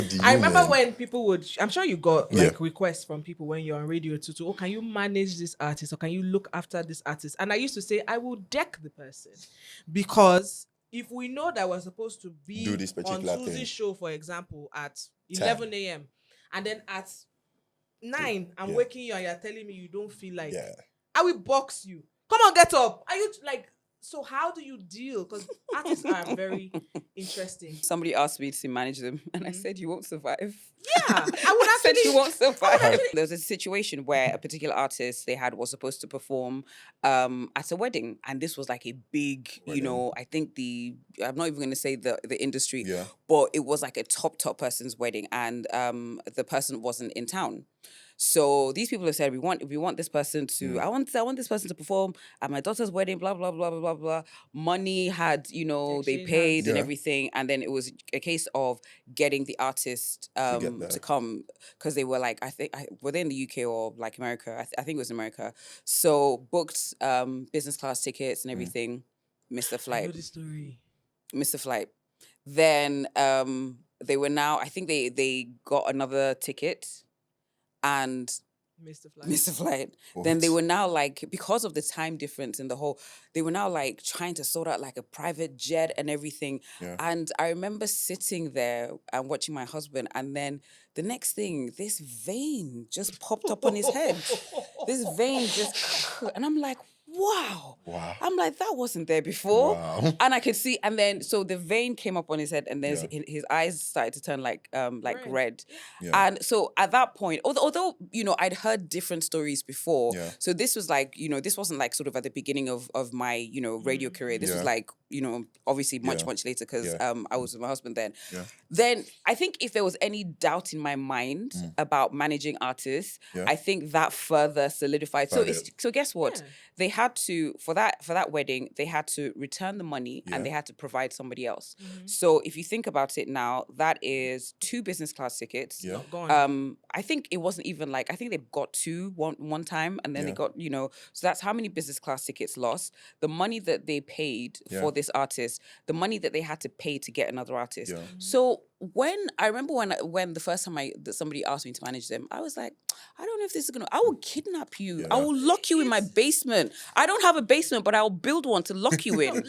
The I remember union. when people would, I'm sure you got Yeah. like requests from people when you're on radio to, oh, can you manage this artist or can you look after this artist? And I used to say, I will deck the person because if we know that we're supposed to Do be this on particular Susie's thing. show, for example, at 10. 11 a.m., and then at Two. 9, I'm Yeah. waking you and you're telling me you don't feel like, Yeah. I will box you. Come on, get up. Are you like, so how do you deal? Because artists are very interesting. Somebody asked me to manage them, and I Mhm. said, "You won't survive." Yeah, I would I said, "You actually. won't survive." There was a situation where a particular artist they had was supposed to perform at a wedding, and this was like a big, Wedding. I think I'm not even going to say the industry, Yeah. but it was like a top person's wedding, and the person wasn't in town. So these people have said, we want this person to, I want this person to perform at my daughter's wedding, blah, blah, blah, blah, blah, blah. Money had, they Exchange paid hands. and Yeah. everything. And then it was a case of getting the artist To get there. to come, because they were like, were they in the UK or like America? I think it was America. So booked business class tickets and everything, missed the I know flight, the story. missed the flight. Then they were now, I think they got another ticket and Mr. Fly. missed the flight. What? Then they were now like, because of the time difference in the whole, they were now like trying to sort out like a private jet and everything. Yeah. And I remember sitting there and watching my husband, and then the next thing, this vein just popped up on his head. This vein just, and I'm like, wow. Wow. I'm like, that wasn't there before. Wow. And I could see, and then so the vein came up on his head, and then Yeah. his eyes started to turn like red. Yeah. And so at that point, although I'd heard different stories before, Yeah. so this was like, this wasn't like sort of at the beginning of my radio career. This was Yeah. like, obviously much Yeah. later, because Yeah. I was with my husband then. Yeah. Then I think if there was any doubt in my mind about managing artists, Yeah. I think that further solidified. So Found so guess what? Yeah. They had to, for that wedding, they had to return the money Yeah. and they had to provide somebody else. Mhm. So if you think about it now, that is 2 business class tickets. Yeah. Not gone. I think it wasn't even like, I think they got 2 one time, and then they Yeah. got, so that's how many business class tickets lost. The money that they paid Yeah. for this artist, the money that they had to pay to get another artist. Yeah. So I remember when the first time that somebody asked me to manage them, I was like, I don't know if this is I will kidnap you. Yeah. I will lock you in my basement. I don't have a basement, but I'll build one to lock you in.